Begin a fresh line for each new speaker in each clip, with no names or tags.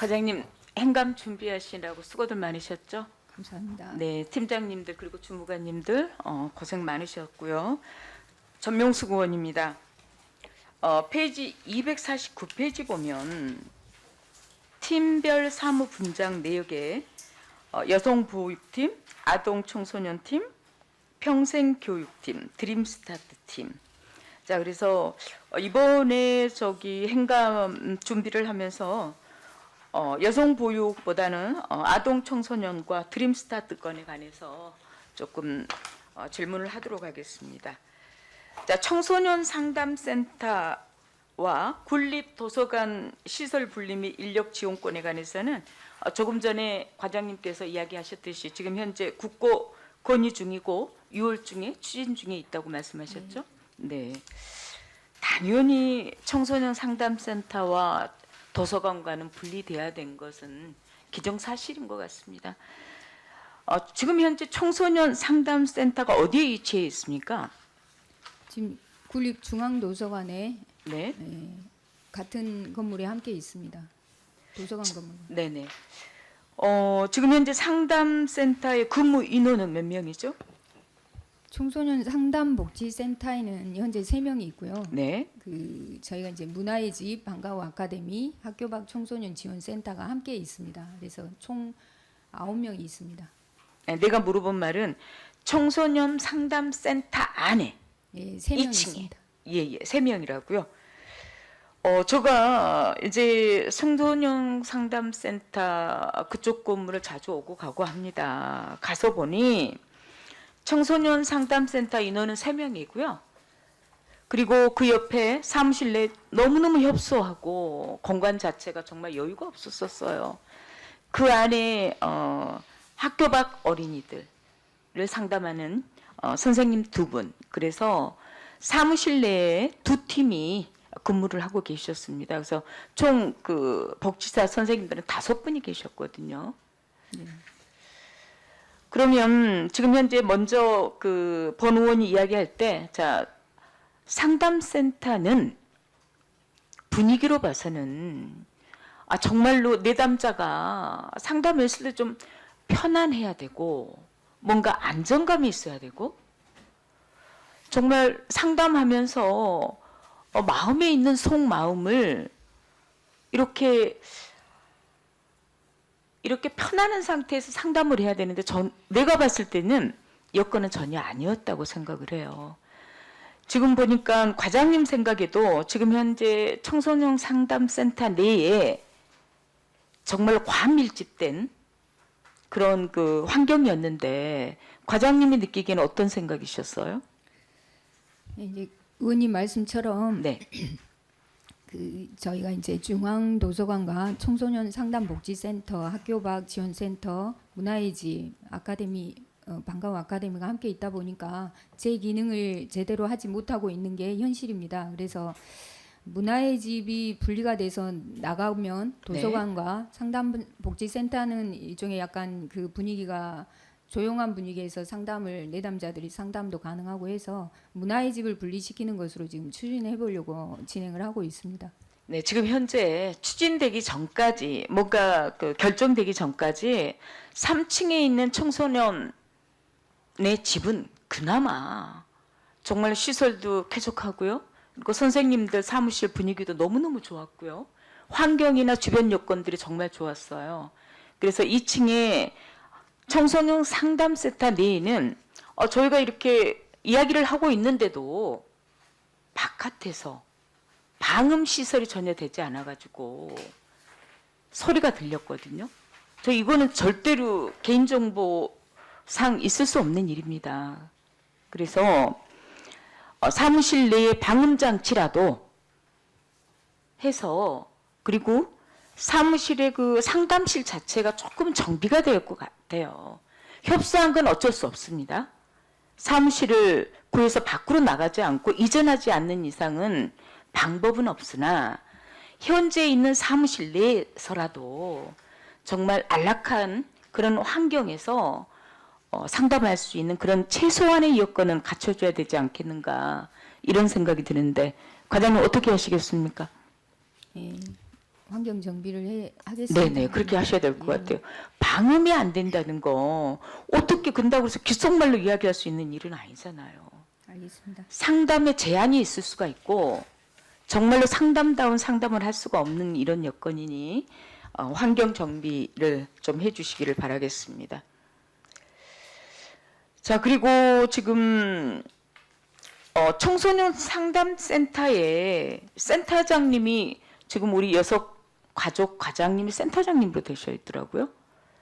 과장님 행감 준비하시느라고 수고들 많으셨죠?
감사합니다.
네, 팀장님들 그리고 주무관님들 고생 많으셨고요. 전명수 의원입니다. 페이지 249페이지 보면 팀별 사무 분장 내역에 여성보육팀, 아동청소년팀, 평생교육팀, 드림스타트팀. 자, 그래서 이번에 행감 준비를 하면서 여성보육보다는 아동청소년과 드림스타트 건에 관해서 조금 질문을 하도록 하겠습니다. 자, 청소년 상담센터와 군립도서관 시설 분리 및 인력 지원권에 관해서는 조금 전에 과장님께서 이야기하셨듯이 지금 현재 국고 건의 중이고 6월 중에 추진 중에 있다고 말씀하셨죠? 네. 당연히 청소년 상담센터와 도서관과는 분리돼야 된 것은 기정사실인 것 같습니다. 지금 현재 청소년 상담센터가 어디에 위치해 있습니까?
지금 군립중앙도서관에
네.
같은 건물에 함께 있습니다. 도서관 건물.
네네. 지금 현재 상담센터의 근무 인원은 몇 명이죠?
청소년 상담복지센터에는 현재 3명이 있고요.
네.
저희가 이제 문화의 집, 방과후 아카데미, 학교 밖 청소년 지원센터가 함께 있습니다. 그래서 총 9명이 있습니다.
네, 내가 물어본 말은 청소년 상담센터 안에
예, 3명이
2층에
있습니다.
예, 3명이라고요. 제가 이제 청소년 상담센터 그쪽 건물을 자주 오고 가고 합니다. 가서 보니 청소년 상담센터 인원은 3명이고요. 그리고 그 옆에 사무실 내 너무너무 협소하고 공간 자체가 정말 여유가 없었어요. 그 안에 학교 밖 어린이들을 상담하는 선생님 2분, 그래서 사무실 내에 2팀이 근무를 하고 계셨습니다. 그래서 총 그 복지사 선생님들은 5분이 계셨거든요.
네.
그러면 지금 현재 먼저 그 본 의원이 이야기할 때, 자, 상담센터는 분위기로 봐서는 정말로 내담자가 상담했을 때 좀 편안해야 되고 뭔가 안정감이 있어야 되고 정말 상담하면서 마음에 있는 속마음을 이렇게 편안한 상태에서 상담을 해야 되는데 내가 봤을 때는 여건은 전혀 아니었다고 생각을 해요. 지금 보니까 과장님 생각에도 지금 현재 청소년 상담센터 내에 정말 과밀집된 그런 그 환경이었는데 과장님이 느끼기에는 어떤 생각이셨어요?
이제 의원님 말씀처럼
네.
저희가 이제 중앙도서관과 청소년 상담복지센터, 학교 밖 지원센터, 문화의 집, 아카데미, 방과후 아카데미가 함께 있다 보니까 제 기능을 제대로 하지 못하고 있는 게 현실입니다. 그래서 문화의 집이 분리가 돼서 나가면 도서관과 상담복지센터는 일종의 약간 그 분위기가 조용한 분위기에서 상담을 내담자들이 상담도 가능하고 해서 문화의 집을 분리시키는 것으로 지금 추진해 보려고 진행을 하고 있습니다.
네, 지금 현재 추진되기 전까지 뭔가 그 결정되기 전까지 3층에 있는 청소년의 집은 그나마 정말 시설도 쾌적하고요. 그리고 선생님들 사무실 분위기도 너무너무 좋았고요. 환경이나 주변 여건들이 정말 좋았어요. 그래서 2층에 청소년 상담센터 내에는 저희가 이렇게 이야기를 하고 있는데도 바깥에서 방음 시설이 전혀 되지 않아가지고 소리가 들렸거든요. 저 이거는 절대로 개인정보상 있을 수 없는 일입니다. 그래서 사무실 내에 방음 장치라도 해서 그리고 사무실의 그 상담실 자체가 조금 정비가 될 것 같아요. 협소한 건 어쩔 수 없습니다. 사무실을 구해서 밖으로 나가지 않고 이전하지 않는 이상은 방법은 없으나 현재 있는 사무실 내에서라도 정말 안락한 그런 환경에서 상담할 수 있는 그런 최소한의 여건은 갖춰줘야 되지 않겠는가 이런 생각이 드는데 과장님 어떻게 하시겠습니까?
예, 환경 정비를 하겠습니다.
네네, 그렇게 하셔야 될 것
예.
같아요. 방음이 안 된다는 거 어떻게 근다고 해서 귓속말로 이야기할 수 있는 일은 아니잖아요.
알겠습니다.
상담에 제한이 있을 수가 있고 정말로 상담다운 상담을 할 수가 없는 이런 여건이니 환경 정비를 좀 해주시기를 바라겠습니다. 자, 그리고 지금 청소년 상담센터에 센터장님이 지금 우리 여섯 가족 과장님이 센터장님으로 되셔 있더라고요.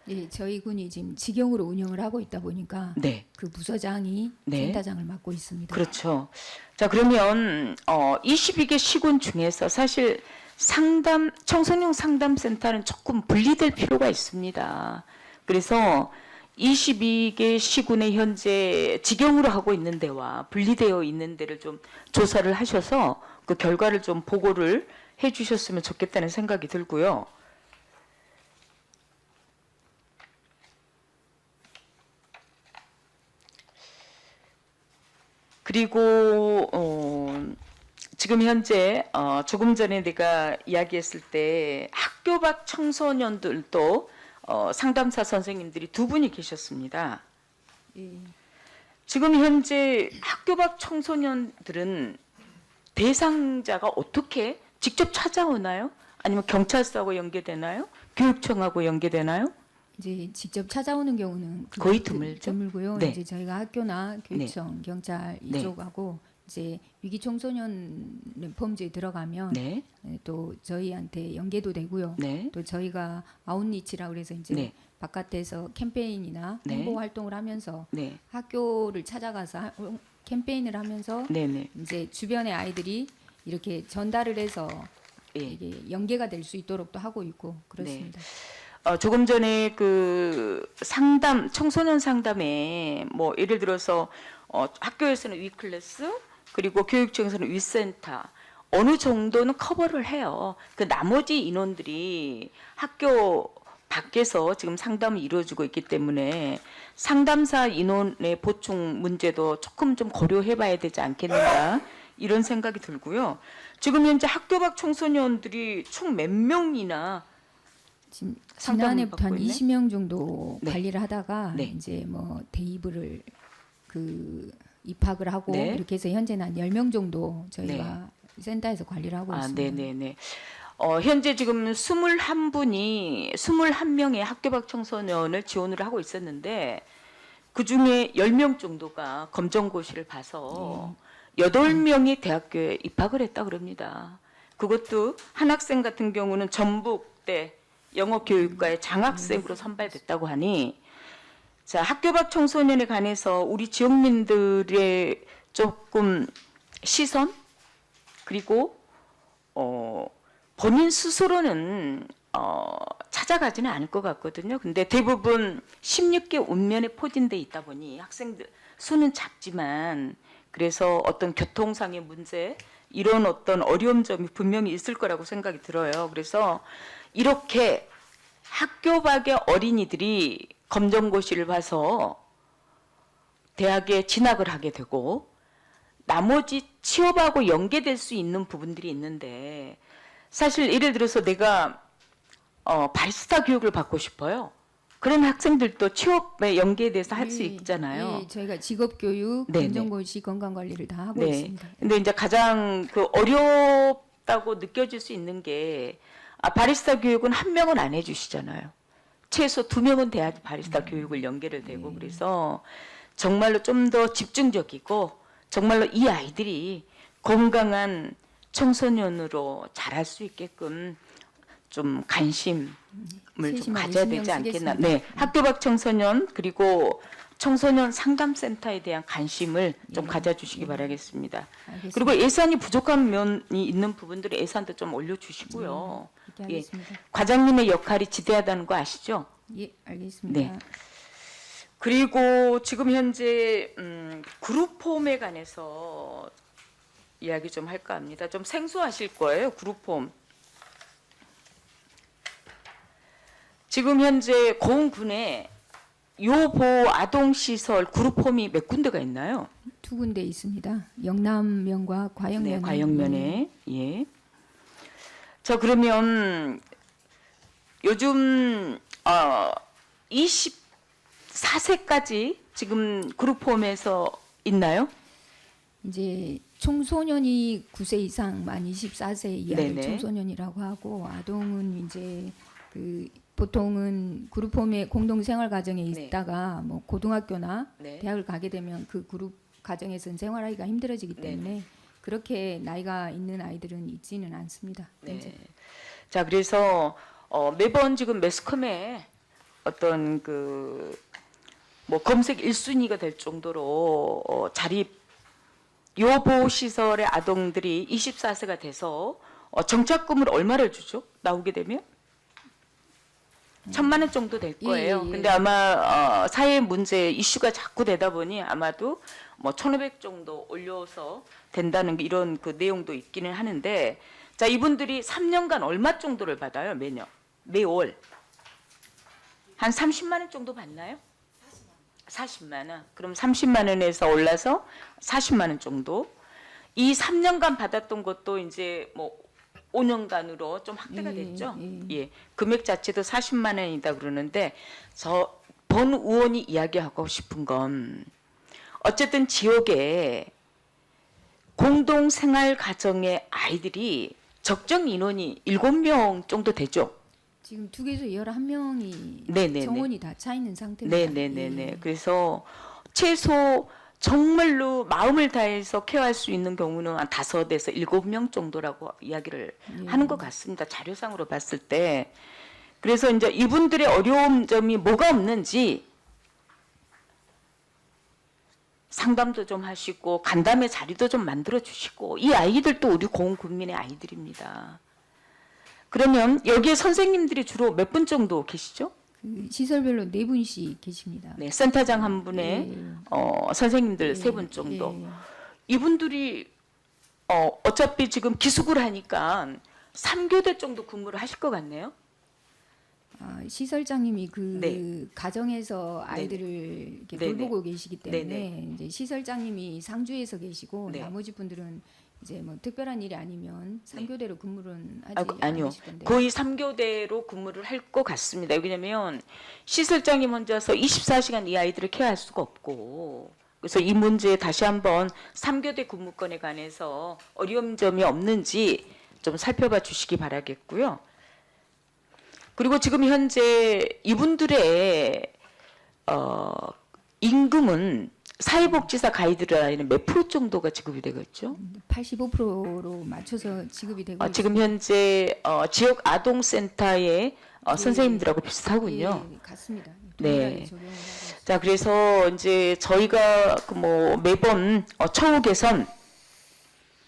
예, 저희 군이 지금 직영으로 운영을 하고 있다 보니까
네,
그 부서장이
네.
센터장을 맡고 있습니다.
그렇죠. 자, 그러면 22개 시군 중에서 사실 청소년 상담센터는 조금 분리될 필요가 있습니다. 그래서 22개 시군에 현재 직영으로 하고 있는 데와 분리되어 있는 데를 좀 조사를 하셔서 그 결과를 좀 보고를 해 주셨으면 좋겠다는 생각이 들고요. 그리고 지금 현재 조금 전에 내가 이야기했을 때 학교 밖 청소년들도 상담사 선생님들이 두 분이 계셨습니다.
예.
지금 현재 학교 밖 청소년들은 대상자가 어떻게 직접 찾아오나요? 아니면 경찰서하고 연계되나요? 교육청하고 연계되나요?
이제 직접 찾아오는 경우는
거의 드물죠.
드물고요.
네.
이제 저희가 학교나 교육청, 경찰 이쪽하고 이제 위기 청소년 범죄에 들어가면
네,
또 저희한테 연계도 되고요.
네,
또 저희가 아웃리치라 그래서 이제
네.
바깥에서 캠페인이나
네.
홍보 활동을 하면서
네,
학교를 찾아가서 캠페인을 하면서
네, 네.
이제 주변의 아이들이 이렇게 전달을 해서
예.
이게 연계가 될 수 있도록 또 하고 있고 그렇습니다.
조금 전에 그 청소년 상담에 뭐 예를 들어서 학교에서는 위클래스 그리고 교육청에서는 위센터 어느 정도는 커버를 해요. 그 나머지 인원들이 학교 밖에서 지금 상담이 이루어지고 있기 때문에 상담사 인원의 보충 문제도 조금 좀 고려해 봐야 되지 않겠는가 이런 생각이 들고요. 지금 현재 학교 밖 청소년들이 총 몇 명이나
지금
상담을
지난해부터 한
받고 있네?
20명 정도
네.
관리를 하다가
네.
이제 뭐 대입을 입학을 하고
네.
이렇게 해서 현재는 한 10명 정도 저희가 센터에서 관리를 하고 있습니다.
네네네. 현재 지금 21분이 21명의 학교 밖 청소년을 지원을 하고 있었는데 그 중에 10명 정도가 검정고시를 봐서 8명이 대학교에 입학을 했다 그럽니다. 그것도 한 학생 같은 경우는 전북대 영어교육과의 장학생으로 선발됐다고 하니 자, 학교 밖 청소년에 관해서 우리 지역민들의 조금 시선 그리고 본인 스스로는 찾아가지는 않을 것 같거든요. 근데 대부분 16개 읍면에 포진돼 있다 보니 학생들 수는 작지만 그래서 어떤 교통상의 문제 이런 어떤 어려운 점이 분명히 있을 거라고 생각이 들어요. 그래서 이렇게 학교 밖의 어린이들이 검정고시를 봐서 대학에 진학을 하게 되고 나머지 취업하고 연계될 수 있는 부분들이 있는데 사실 예를 들어서 내가 바리스타 교육을 받고 싶어요. 그런 학생들도 취업에 연계돼서 할 수 있잖아요.
예, 저희가 직업교육,
네네.
검정고시, 건강관리를 다 하고
네.
있습니다.
근데 이제 가장 그 어렵다고 느껴질 수 있는 게 바리스타 교육은 한 명은 안 해주시잖아요. 최소 2명은 돼야지 바리스타 교육을 연계를 되고 그래서 정말로 좀 더 집중적이고 정말로 이 아이들이 건강한 청소년으로 자랄 수 있게끔 좀 관심을 좀
세심하게
가져야
신경
되지 않겠나.
쓰겠습니다.
네, 학교 밖 청소년 그리고 청소년 상담센터에 대한 관심을 좀 가져주시기 바라겠습니다.
알겠습니다.
그리고 예산이 부족한 면이 있는 부분들은 예산도 좀 올려주시고요.
그렇게 하겠습니다.
과장님의 역할이 지대하다는 거 아시죠?
예, 알겠습니다.
네. 그리고 지금 현재 그룹홈에 관해서 이야기 좀 할까 합니다. 좀 생소하실 거예요. 그룹홈. 지금 현재 고흥군에 요보 아동시설 그룹홈이 몇 군데가 있나요?
2군데 있습니다. 영남면과 과영면에.
네, 과영면에. 예. 자, 그러면 요즘 24세까지 지금 그룹홈에서 있나요?
이제 청소년이 9세 이상 만 24세 이하를
네네.
청소년이라고 하고 아동은 이제 그 보통은 그룹홈에 공동 생활 가정에
네.
있다가 뭐 고등학교나
네.
대학을 가게 되면 그 그룹 가정에서는 생활하기가 힘들어지기 때문에 그렇게 나이가 있는 아이들은 있지는 않습니다. 현재.
네. 자, 그래서 매번 지금 매스컴에 어떤 그 뭐 검색 1순위가 될 정도로 자립 요보호 시설의 아동들이 24세가 돼서 정착금을 얼마를 주죠? 나오게 되면 1,000만 원 정도 될 거예요.
예, 예.
근데 아마 사회 문제 이슈가 자꾸 되다 보니 아마도 뭐 1,500 정도 올려서 된다는 이런 그 내용도 있기는 하는데, 자, 이분들이 3년간 얼마 정도를 받아요? 매월 한 30만 원 정도 받나요? 40만 원. 그럼 30만 원에서 올라서 40만 원 정도. 이 3년간 받았던 것도 이제 뭐 5년간으로 좀 확대가 됐죠. 예. 금액 자체도 40만 원이다 그러는데, 저 본 의원이 이야기하고 싶은 건 어쨌든 지역에 공동 생활 가정의 아이들이 적정 인원이 7명 정도 되죠.
지금 2개에서 11명이
네네네.
정원이 다 차 있는 상태입니다.
네네네네.
예.
그래서 최소 정말로 마음을 다해서 케어할 수 있는 경우는 한 5에서 7명 정도라고 이야기를 하는 것 같습니다. 자료상으로 봤을 때. 그래서 이제 이분들의 어려운 점이 뭐가 없는지 상담도 좀 하시고 간담회 자리도 좀 만들어 주시고, 이 아이들도 우리 고흥군민의 아이들입니다. 그러면 여기에 선생님들이 주로 몇 분 정도 계시죠?
그 시설별로 4분씩 계십니다.
네, 센터장 한 분에
예.
선생님들
예,
3분 정도.
예.
이분들이 어차피 지금 기숙을 하니까 3교대 정도 근무를 하실 것 같네요.
시설장님이 그
네.
가정에서 아이들을 이렇게
네네.
돌보고 계시기 때문에
네네.
이제 시설장님이 상주에서 계시고
네.
나머지 분들은 이제 뭐 특별한 일이 아니면 3교대로 근무는 하지
아니요.
않으실 건데.
거의 3교대로 근무를 할 것 같습니다. 왜냐하면 시설장님 혼자서 24시간 이 아이들을 케어할 수가 없고, 그래서 이 문제에 다시 한번 3교대 근무권에 관해서 어려운 점이 없는지 좀 살펴봐 주시기 바라겠고요. 그리고 지금 현재 이분들의 임금은 사회복지사 가이드라인은 몇 프로 정도가 지급이 되겠죠?
85%로 맞춰서 지급이 되고
지금 현재 지역 아동센터의 선생님들하고 비슷하군요.
예, 같습니다.
네.
동일하게 적용을 하고 있습니다.
자, 그래서 이제 저희가 그 뭐 매번 처우 개선,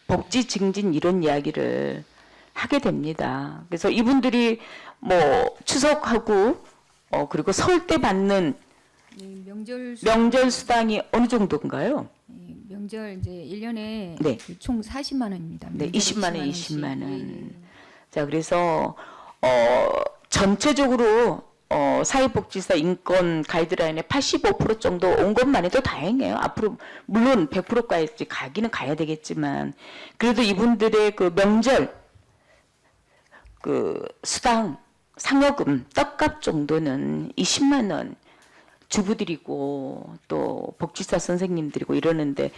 복지 증진 이런 이야기를 하게 됩니다. 그래서 이분들이 뭐 추석하고 그리고 설 때 받는
예, 명절
명절 수당이 어느 정도인가요?
예, 명절 이제 1년에
네.
총 40만 원입니다.
네,
명절
20만 원,
20만
20만
원씩.
원. 자, 그래서 전체적으로 사회복지사 인권 가이드라인에 85% 정도 온 것만 해도 다행이에요. 앞으로 물론 100%까지 가기는 가야 되겠지만, 그래도 이분들의 그 명절 그 수당, 상여금, 떡값 정도는 20만 원 주부들이고 또 복지사 선생님들이고 이러는데,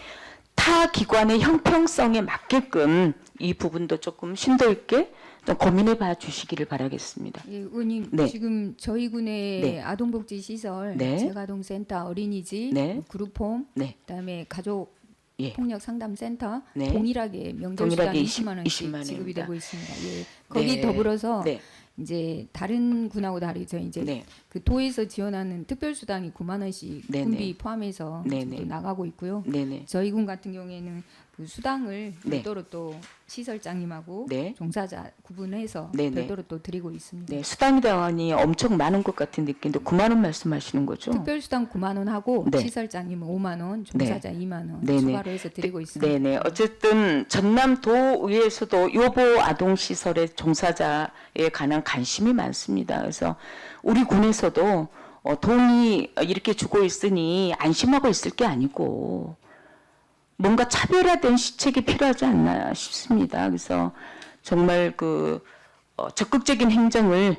타 기관의 형평성에 맞게끔 이 부분도 조금 심도 있게 좀 고민해 봐 주시기를 바라겠습니다.
예, 의원님
네.
지금 저희 군의
네.
아동복지 시설,
네.
재가동센터, 어린이집,
네.
그룹홈,
네.
그다음에 가족
예.
폭력 상담센터
네.
동일하게 명절
동일하게
수당 20만 원씩
20만
지급이
원입니다.
되고 있습니다. 예. 거기
네.
더불어서
네.
이제 다른 군하고 다르죠. 이제
네.
그 도에서 지원하는 특별수당이 9만 원씩
네네.
군비 포함해서
네네.
지금 또 나가고 있고요.
네네.
저희 군 같은 경우에는 그 수당을
네.
별도로 또 시설장님하고
네.
종사자 구분해서
네네.
별도로 또 드리고 있습니다.
네, 수당 대원이 엄청 많은 것 같은 느낌인데 9만 원 말씀하시는 거죠?
특별수당 9만 원 하고
네.
시설장님은 5만 원, 종사자 2만 원
네네.
추가로 해서 드리고 있습니다.
네네. 어쨌든 전남도의회에서도 요보 아동시설의 종사자에 관한 관심이 많습니다. 그래서 우리 군에서도 돈이 이렇게 주고 있으니 안심하고 있을 게 아니고 뭔가 차별화된 시책이 필요하지 않나 싶습니다. 그래서 정말 그 적극적인 행정을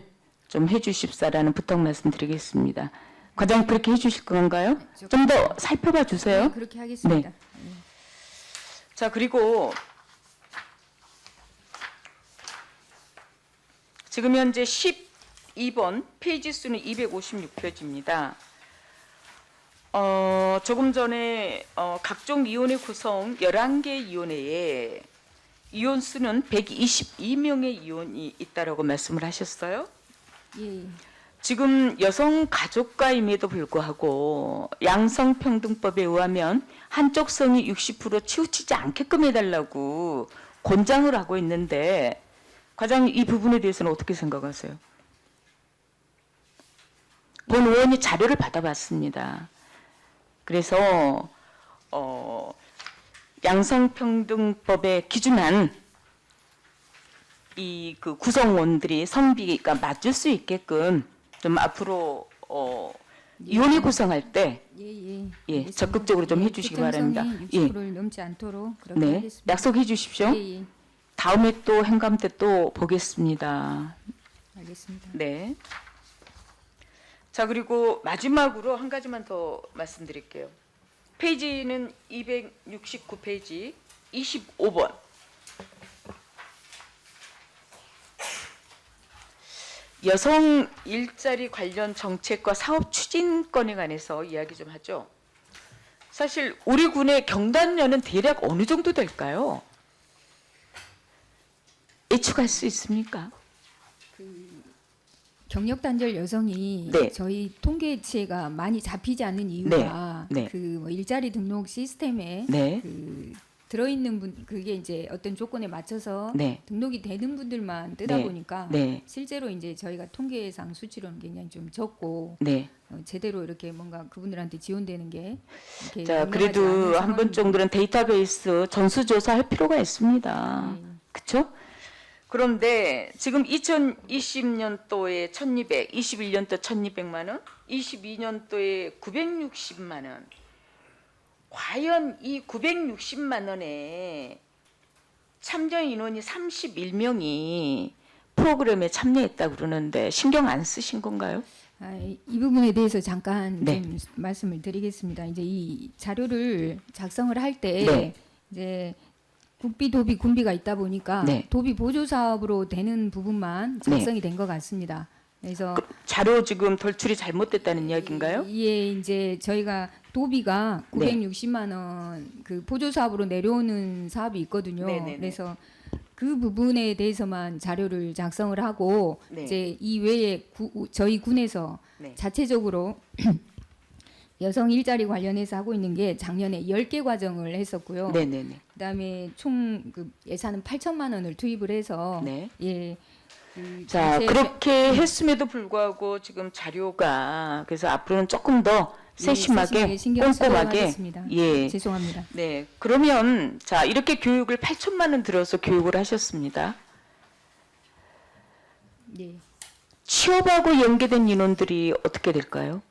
좀 해주십사라는 부탁 말씀드리겠습니다. 과장님 그렇게 해주실 건가요? 좀 더 살펴봐 주세요.
네, 그렇게 하겠습니다.
자, 그리고 지금 현재 12번 페이지 수는 256페이지입니다. 조금 전에 각종 위원회 구성 11개 위원회에 위원 수는 122명의 위원이 있다라고 말씀을 하셨어요.
예.
지금 여성가족과임에도 불구하고 양성평등법에 의하면 한쪽 성이 60% 치우치지 않게끔 해달라고 권장을 하고 있는데 과장님 이 부분에 대해서는 어떻게 생각하세요? 본 의원이 자료를 받아봤습니다. 그래서 양성평등법에 기준한 이 그 구성원들이 성비가 맞을 수 있게끔 좀 앞으로 위원회 구성할 때
예.
예, 적극적으로 좀 해주시기 바랍니다.
60%를 넘지 않도록 그렇게
네,
하겠습니다.
약속해 주십시오.
예.
다음에 또 행감 때 또 보겠습니다.
알겠습니다.
네. 자, 그리고 마지막으로 한 가지만 더 말씀드릴게요. 페이지는 269페이지 25번. 여성 일자리 관련 정책과 사업 추진건에 관해서 이야기 좀 하죠. 사실 우리 군의 경단료는 대략 어느 정도 될까요? 예측할 수 있습니까?
경력 단절 여성이
네.
저희 통계치가 많이 잡히지 않는 이유가
네.
그 뭐 일자리 등록 시스템에
네.
그 들어있는 분 그게 이제 어떤 조건에 맞춰서
네.
등록이 되는 분들만 뜨다
네.
보니까
네.
실제로 이제 저희가 통계상 수치로는 굉장히 좀 적고
네.
제대로 이렇게 뭔가 그분들한테 지원되는 게 이렇게
자,
명확하지
그래도
않은
한 번
상황입니다.
정도는 데이터베이스 전수조사할 필요가 있습니다. 그렇죠? 그런데 지금 2020년도에 1,200, 21년도 1,200만 원, 22년도에 960만 원. 과연 이 960만 원에 참여 인원이 31명이 프로그램에 참여했다고 그러는데 신경 안 쓰신 건가요?
이 부분에 대해서 잠깐
네.
좀 말씀을 드리겠습니다. 이제 이 자료를 작성을 할 때
네.
이제 국비, 도비, 군비가 있다 보니까
네.
도비 보조 사업으로 되는 부분만 작성이 된 것 같습니다. 그래서
자료 지금 돌출이 잘못됐다는 이야기인가요?
이에 이제 저희가 도비가
네.
960만 원 그 보조 사업으로 내려오는 사업이 있거든요.
네네네.
그래서 그 부분에 대해서만 자료를 작성을 하고
네.
이제 이 외에 저희 군에서
네.
자체적으로 여성 일자리 관련해서 하고 있는 게 작년에 10개 과정을 했었고요.
네네네.
그다음에 총 그 예산은 8천만 원을 투입을 해서
네.
예. 그
자,
자체-
그렇게 했음에도 불구하고 지금 자료가 그래서 앞으로는 조금 더 세심하게
신경 쓰도록
꼼꼼하게
하겠습니다.
예.
죄송합니다.
네. 그러면 자, 이렇게 교육을 8천만 원 들어서 교육을 하셨습니다.
예.
취업하고 연계된 인원들이 어떻게 될까요?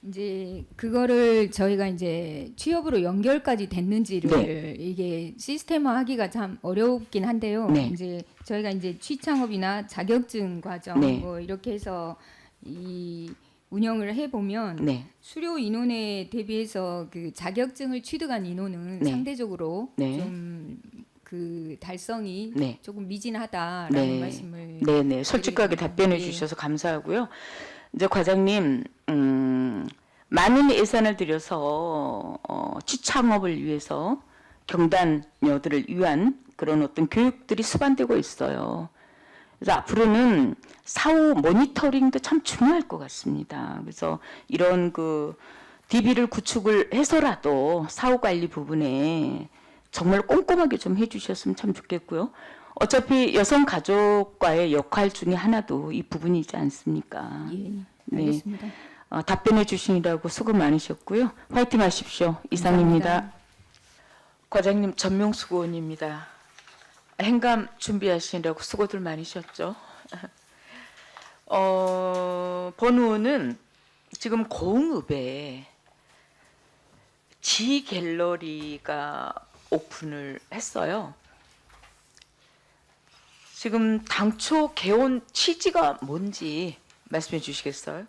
이제 그거를 저희가 이제 취업으로 연결까지 됐는지를
네.
이게 시스템화하기가 참 어렵긴 한데요.
네.
이제 저희가 이제 취창업이나 자격증 과정
네.
뭐 이렇게 해서 이 운영을 해 보면
네.
수료 인원에 대비해서 그 자격증을 취득한 인원은
네.
상대적으로
네.
좀 그 달성이
네.
조금 미진하다라는
네.
말씀을
네네. 솔직하게
드리겠습니다.
답변해
예.
주셔서 감사하고요. 이제 과장님, 많은 예산을 들여서 취창업을 위해서 경단녀들을 위한 그런 어떤 교육들이 수반되고 있어요. 그래서 앞으로는 사후 모니터링도 참 중요할 것 같습니다. 그래서 이런 그 DB를 구축을 해서라도 사후 관리 부분에 정말 꼼꼼하게 좀 해주셨으면 참 좋겠고요. 어차피 여성 가족과의 역할 중에 하나도 이 부분이지 않습니까?
예,
네.
알겠습니다.
답변해 주시느라고 수고 많으셨고요. 화이팅 하십시오. 이상입니다.
감사합니다.
과장님 전명수 의원입니다. 행감 준비하시느라고 수고들 많으셨죠. 본 의원은 지금 고흥읍에 지 갤러리가 오픈을 했어요. 지금 당초 개원 취지가 뭔지 말씀해 주시겠어요?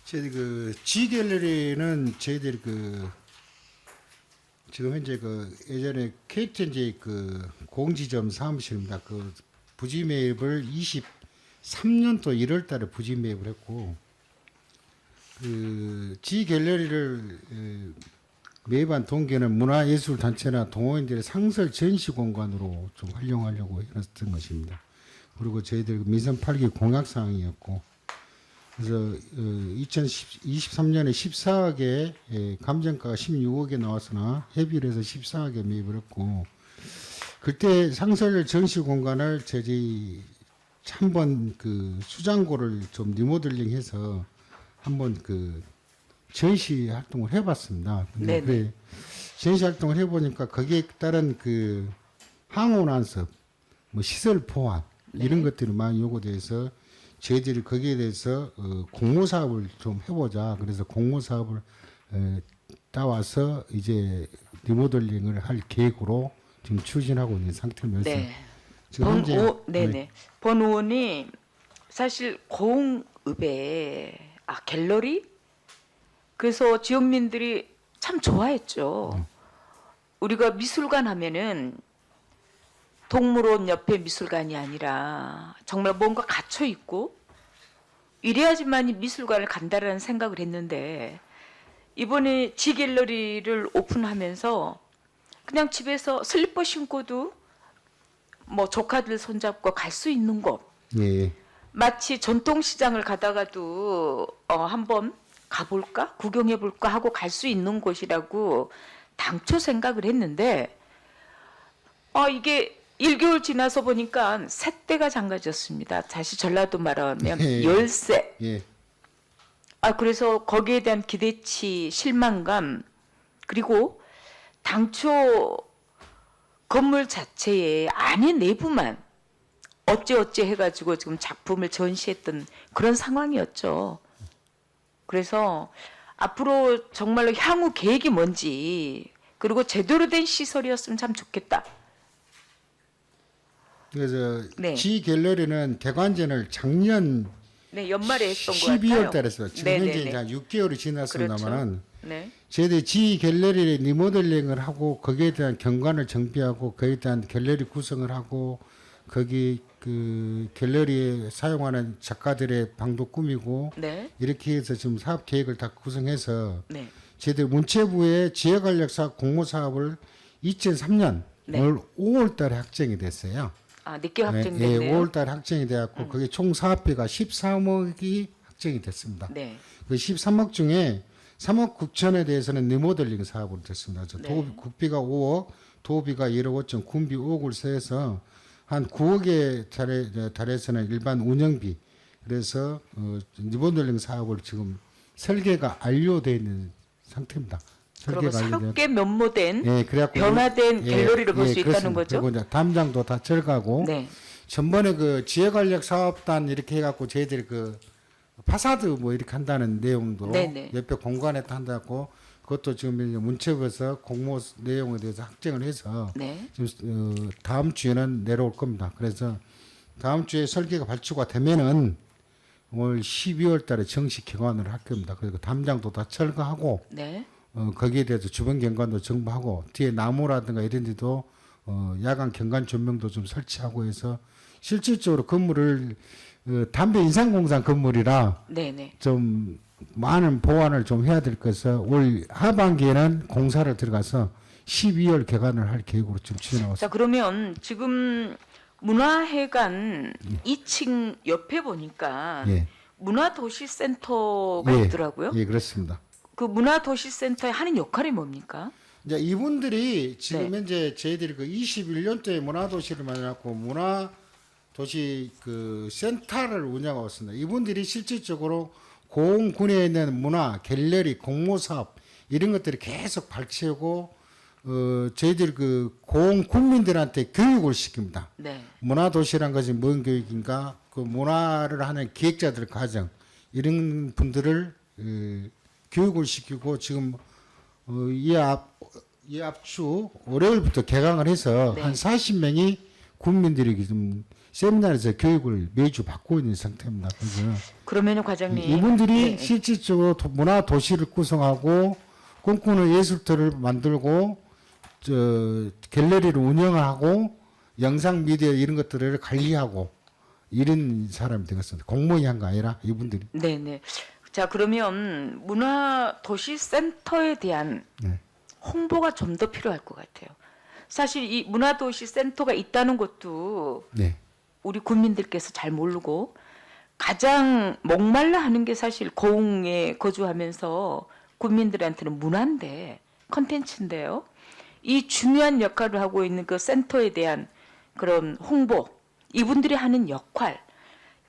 저희 G갤러리는 저희들이 지금 현재 예전에 KTNJ 공지점 사무실입니다. 부지 매입을 23년도 1월달에 부지 매입을 했고 G갤러리를 매입한 동기는 문화예술단체나 동호인들의 상설 전시 공간으로 좀 활용하려고 했던 것입니다. 그리고 저희들 민선 8기 공약 사항이었고 그래서 2023년에 14억에 감정가가 16억에 나왔으나 협의를 해서 14억에 매입을 했고 그때 상설 전시 공간을 저희 한번 수장고를 좀 리모델링해서 한번 전시 활동을 해봤습니다. 근데
네네.
전시 활동을 해보니까 거기에 따른 항원 안습, 시설 포함 이런 것들이 많이 요구돼서 저희들이 거기에 대해서 공모 사업을 좀 해보자. 그래서 공모 사업을 따와서 이제 리모델링을 할 계획으로 지금 추진하고 있는 상태면서
네.
지금 현재
네네. 본 의원이 사실 공읍에 갤러리 그래서 지역민들이 참 좋아했죠. 우리가 미술관 하면은 동물원 옆에 미술관이 아니라 정말 뭔가 갇혀 있고 이래야지만이 미술관을 간다라는 생각을 했는데 이번에 G갤러리를 오픈하면서 그냥 집에서 슬리퍼 신고도 조카들 손잡고 갈 수 있는 곳
예.
마치 전통시장을 가다가도 한번 가볼까 구경해볼까 하고 갈 수 있는 곳이라고 당초 생각을 했는데 이게 1개월 지나서 보니까 셋대가 장가졌습니다. 다시 전라도 말하면
예.
열세.
예.
그래서 거기에 대한 기대치, 실망감 그리고 당초 건물 자체의 안에 내부만 어찌어찌 해가지고 지금 작품을 전시했던 그런 상황이었죠. 그래서 앞으로 정말로 향후 계획이 뭔지 그리고 제대로 된 시설이었으면 참 좋겠다.
그래서
네.
G갤러리는 대관전을 작년
네, 연말에 했던 것 같아요.
12월 달에 했어요. 지금
네네네.
현재 이제 한 6개월이 지났습니다만은
네.
저희들이 G갤러리 리모델링을 하고 거기에 대한 경관을 정비하고 거기에 대한 갤러리 구성을 하고 거기 갤러리에 사용하는 작가들의 방도 꾸미고
네.
이렇게 해서 지금 사업 계획을 다 구성해서
네.
저희들 문체부의 지역관리사업 공모 사업을 2003년
네.
올 5월 달에 확정이 됐어요.
늦게
예,
확정됐네요.
5월 달에 확정이 돼갖고 그게 총 사업비가 13억이 확정이 됐습니다.
네.
그 13억 중에 3억 9천에 대해서는 리모델링 사업으로 됐습니다.
네.
국비가 5억, 도비가 1억 5천, 군비 5억을 세서 한 9억에 달해서는 일반 운영비. 그래서 리모델링 사업을 지금 설계가 완료되어 있는 상태입니다.
그리고
설계가
새롭게 면모된
그래갖고
변화된
예,
갤러리를 볼 수 있다는
그렇습니다.
거죠.
그리고 이제 담장도 다 철가고
네.
전번에 지역관리 사업단 이렇게 해갖고 저희들이 파사드 이렇게 한다는 내용도
네네.
옆에 공간에 한다고 그것도 지금 이제 문체부에서 공모 내용에 대해서 확정을 해서
네.
지금 다음 주에는 내려올 겁니다. 그래서 다음 주에 설계가 발주가 되면은 올 12월 달에 정식 개관을 할 겁니다. 그리고 담장도 다 철거하고
네.
거기에 대해서 주변 경관도 정비하고 뒤에 나무라든가 이런 데도 야간 경관 조명도 좀 설치하고 해서 실질적으로 건물을 담배 인상공장 건물이라
네네.
좀 많은 보완을 좀 해야 될 것을 올 하반기에는 공사를 들어가서 12월 개관을 할 계획으로 지금 추진하고 있습니다.
자 그러면 지금 문화회관 2층 옆에 보니까
예.
문화도시센터가
예.
있더라고요.
예, 그렇습니다.
그 문화도시센터에 하는 역할이 뭡니까?
이제 이분들이 지금
네.
현재 저희들이 21년도에 문화도시를 만들었고 문화도시 센터를 운영하고 있습니다. 이분들이 실질적으로 공군에 있는 문화, 갤러리, 공모사업 이런 것들을 계속 발췌하고 저희들 공 국민들한테 교육을 시킵니다.
네.
문화도시란 것이 뭔 교육인가? 문화를 하는 기획자들 과정 이런 분들을 교육을 시키고 지금 이 앞주 월요일부터 개강을 해서
네.
한 40명이 국민들이 좀 세미나에서 교육을 매주 받고 있는 상태입니다. 그래서
그러면은 과장님
이분들이
네.
실질적으로 문화 도시를 구성하고 꿈꾸는 예술터를 만들고 갤러리를 운영하고 영상 미디어 이런 것들을 관리하고 이런 사람이 되겠습니다. 공무원이 한 거 아니라 이분들이.
네네. 자 그러면 문화도시센터에 대한
네.
홍보가 좀 더 필요할 것 같아요. 사실 이 문화도시센터가 있다는 것도
네.
우리 국민들께서 잘 모르고 가장 목말라 하는 게 사실 고흥에 거주하면서 국민들한테는 문화인데 컨텐츠인데요. 이 중요한 역할을 하고 있는 그 센터에 대한 그런 홍보, 이분들이 하는 역할,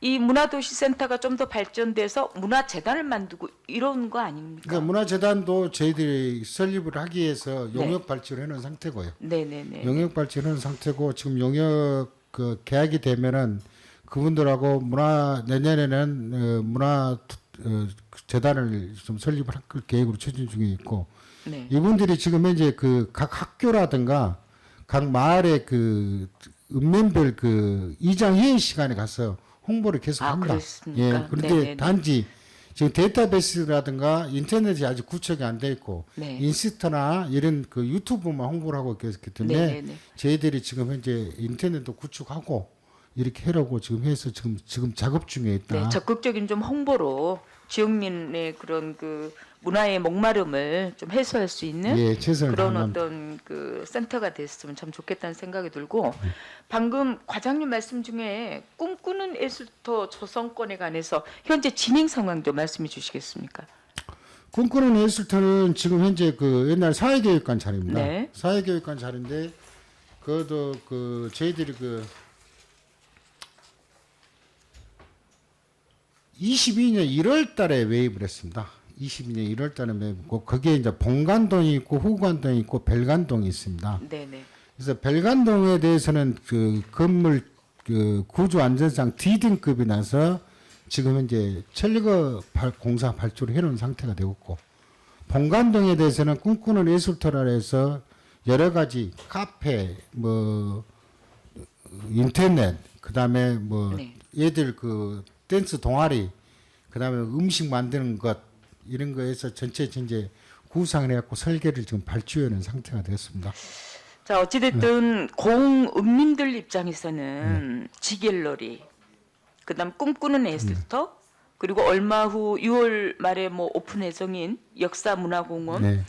이 문화도시센터가 좀 더 발전돼서 문화재단을 만들고 이런 거 아닙니까?
그러니까 문화재단도 저희들이 설립을 하기 위해서 용역 발주를 해놓은 상태고요.
네네네.
용역 발주를 해놓은 상태고 지금 용역 계약이 되면은 그분들하고 내년에는 문화 재단을 좀 설립을 할 계획으로 추진 중에 있고
네.
이분들이 지금 현재 각 학교라든가 각 마을의 읍면별 이장 회의 시간에 가서 홍보를 계속
아,
합니다.
그렇습니까?
예, 그런데
네네네.
단지 지금 데이터베이스라든가 인터넷이 아직 구축이 안 돼 있고
네.
인스타나 이런 유튜브만 홍보를 하고 있기 때문에
네네네.
저희들이 지금 현재 인터넷도 구축하고 이렇게 하려고 지금 해서 지금 작업 중에 있다.
네, 적극적인 좀 홍보로 지역민의 그런 그 문화의 목마름을 좀 해소할 수 있는
예, 최선을
그런
다하는
어떤 그 센터가 됐으면 참 좋겠다는 생각이 들고 방금 과장님 말씀 중에 꿈꾸는 예술터 조성권에 관해서 현재 진행 상황 좀 말씀해 주시겠습니까?
꿈꾸는 예술터는 지금 현재 옛날 사회교육관 자리입니다.
네.
사회교육관 자리인데 그것도 저희들이 22년 1월 달에 매입을 했습니다. 22년 1월 달에 매입했고 거기에 이제 본관동이 있고 후관동이 있고 별관동이 있습니다.
네네.
그래서 별관동에 대해서는 건물 구조 안전상 D등급이 나서 지금 현재 철거 공사 발주를 해놓은 상태가 되고 있고 본관동에 대해서는 꿈꾸는 예술터라 해서 여러 가지 카페 인터넷 그다음에
네.
얘들 댄스 동아리 그다음에 음식 만드는 것 이런 거에서 전체 구상을 해갖고 설계를 지금 발주해 놓은 상태가 되었습니다.
자 어찌됐든 공읍민들 입장에서는 지갤러리, 그다음 꿈꾸는 예술터, 그리고 얼마 후 6월 말에 오픈 예정인 역사문화공원
네.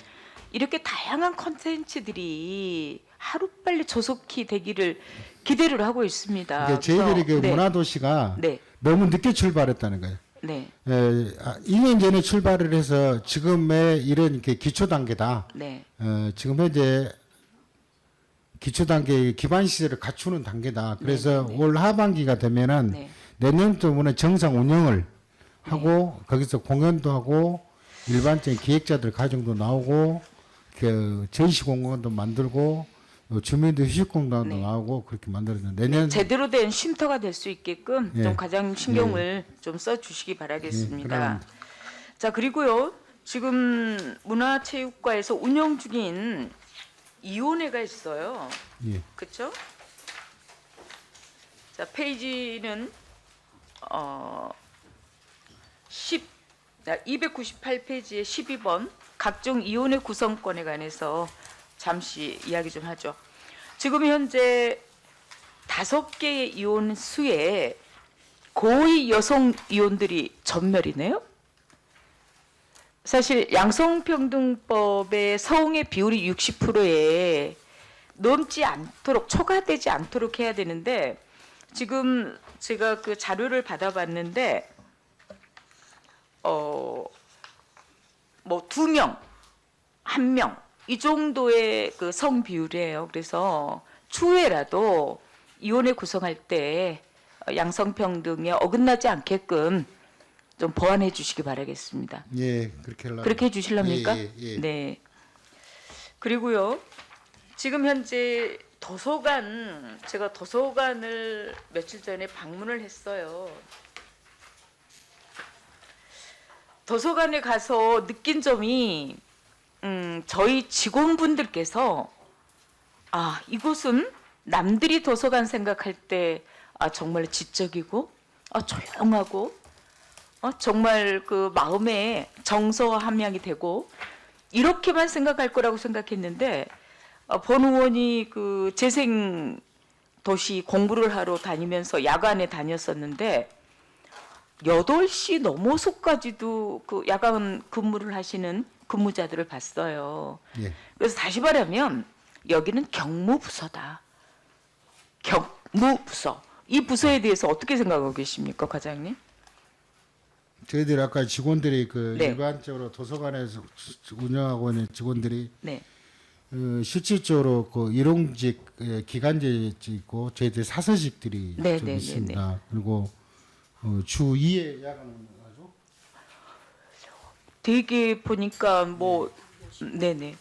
이렇게 다양한 콘텐츠들이 하루빨리 조속히 되기를 기대를 하고 있습니다.
그러니까 저희들이
그래서- 네.
문화도시가
네,
너무 늦게 출발했다는 거예요.
네,
2년 전에 출발을 해서 지금의 이런 기초 단계다.
네,
지금 현재 기초 단계 기반 시설을 갖추는 단계다. 그래서 올 하반기가 되면은
네.
내년도부터 정상 운영을 하고 거기서 공연도 하고 일반적인 기획자들 과정도 나오고 전시 공간도 만들고 주민들 휴식 공간도
네.
나오고 그렇게 만들어졌는데 내년
제대로 된 쉼터가 될 수 있게끔
예.
좀 가장 신경을 좀 써주시기 바라겠습니다.
그럼.
자 그리고요 지금 문화체육과에서 운영 중인 이혼회가 있어요.
예.
그렇죠? 자 페이지는 298페이지에 12번 각종 이혼의 구성권에 관해서 잠시 이야기 좀 하죠. 지금 현재 5개의 이혼 수에 거의 여성 이혼들이 전멸이네요. 사실 양성평등법의 성의 비율이 60%에 넘지 않도록 초과되지 않도록 해야 되는데 지금 제가 그 자료를 받아봤는데 2명, 1명 이 정도의 그 성 비율이에요. 그래서 추후에라도 이혼을 구성할 때 양성평등에 어긋나지 않게끔 좀 보완해 주시기 바라겠습니다.
예, 그렇게 하려고.
그렇게 해주실랍니까?
예.
네. 그리고요, 지금 현재 도서관, 제가 도서관을 며칠 전에 방문을 했어요. 도서관에 가서 느낀 점이 저희 직원분들께서 이곳은 남들이 도서관 생각할 때 정말 지적이고 조용하고 정말 그 마음에 정서와 함양이 되고 이렇게만 생각할 거라고 생각했는데 본 의원이 그 재생 도시 공부를 하러 다니면서 야간에 다녔었는데 8시 넘어서까지도 그 야간 근무를 하시는 근무자들을 봤어요.
예.
그래서 다시 말하면 여기는 경무부서다. 경무부서. 이 부서에 대해서 어떻게 생각하고 계십니까, 과장님?
저희들이 아까 직원들이 그
네.
일반적으로 도서관에서 운영하고 있는 직원들이
네.
실질적으로 그 일용직, 기간제직 있고 저희들 사서직들이
네,
좀
네, 네,
있습니다. 그리고 주 2회 야간 운영하죠.
되게 보니까 뭐 네네.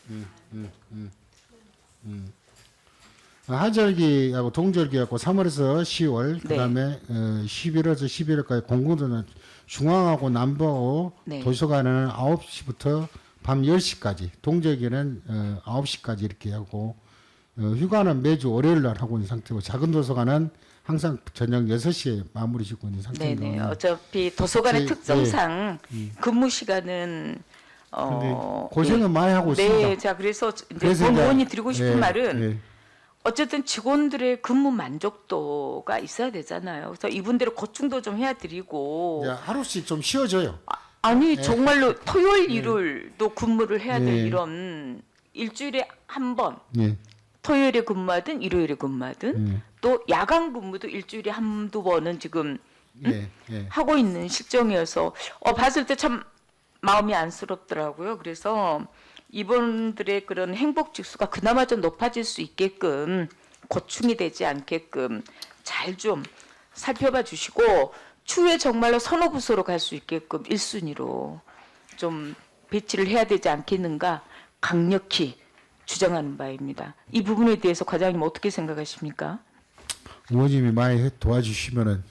하절기하고 동절기하고 3월에서 10월,
네.
그다음에 11월에서 11월까지 공군도는 중앙하고 남부하고
네.
도서관은 9시부터 밤 10시까지, 동절기는 9시까지 이렇게 하고 휴가는 매주 월요일 날 하고 있는 상태고 작은 도서관은 항상 저녁 6시에 마무리 짓고 있는
네네.
상태입니다.
어차피 도서관의
저희-
특성상 근무 시간은
근데 고생은 많이 하고
네,
있습니다.
자 그래서 이제
그래서
본
이제-
의원이 드리고 싶은
예,
말은
예.
어쨌든 직원들의 근무 만족도가 있어야 되잖아요. 그래서 이분들의 고충도 좀 해드리고
이제 하루씩 좀 쉬어져요.
아니
예.
정말로 토요일 일요일도 근무를 해야 될
예.
이런 일주일에 한 번
예,
토요일에 근무하든 일요일에 근무하든
예,
또 야간 근무도 일주일에 한두 번은 지금
예, 예.
하고 있는 실정이어서 봤을 때 참 마음이 안쓰럽더라고요. 그래서 이분들의 그런 행복 지수가 그나마 좀 높아질 수 있게끔 고충이 되지 않게끔 잘 좀 살펴봐 주시고 추후에 정말로 선호부서로 갈 수 있게끔 1순위로 좀 배치를 해야 되지 않겠는가 강력히 주장하는 바입니다. 이 부분에 대해서 과장님 어떻게 생각하십니까?
의원님이 많이 도와주시면은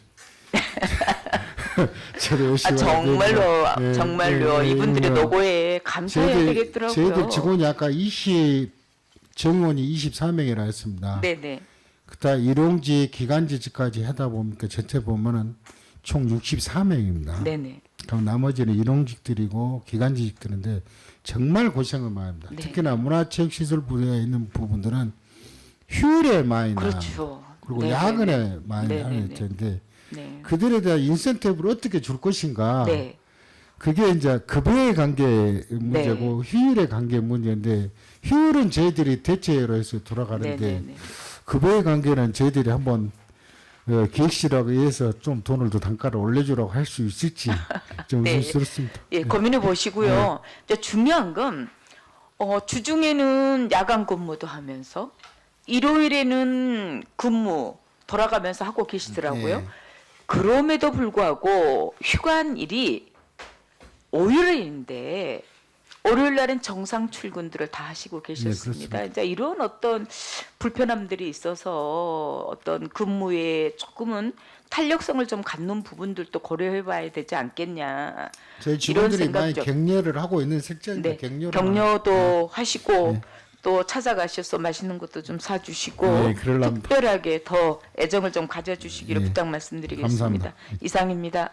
저도 열심히
정말로
예,
정말로
예, 예,
이분들의
예.
노고에 감사해야 되겠더라고요.
저희들 직원이 아까 정원이 24명이라 했습니다.
네네.
그다 일용직, 기간직까지 하다 보니까 전체 보면은 총 64명입니다.
네네.
그럼 나머지는 일용직들이고 기간직들인데 정말 고생을 많이 합니다.
네.
특히나 문화체육시설 분야에 있는 부분들은 휴일에 많이 나.
그렇죠.
그리고
네네네.
야근에 많이
네네네.
하는 텐데
네.
그들에 대한 인센티브를 어떻게 줄 것인가.
네.
그게 이제 급여의 관계 문제고 휴일의 관계 문제인데 휴일은 저희들이 대체로 해서 돌아가는데
네네네.
급여의 관계는 저희들이 한번 기획실하고 해서 좀 돈을 더 단가를 올려주라고 할 수 있을지 좀
네.
의심스럽습니다.
예, 고민해 보시고요. 이제 중요한 건 주중에는 야간 근무도 하면서 일요일에는 근무 돌아가면서 하고 계시더라고요.
네.
그럼에도 불구하고 휴관일이 5일인데 월요일 날은 정상 출근들을 다 하시고 계셨습니다.
그렇습니다.
이제 이런 어떤 불편함들이 있어서 어떤 근무에 조금은 탄력성을 좀 갖는 부분들도 고려해봐야 되지 않겠냐.
저희
이런
직원들이
생각
많이
좀.
격려를 하고 있는 실정입니다.
네,
격려를
격려도 하시고
네.
또 찾아가셔서 맛있는 것도 좀 사주시고
네, 그러려면-
특별하게 더 애정을 좀 가져주시기를
네,
부탁 말씀드리겠습니다.
감사합니다.
이상입니다.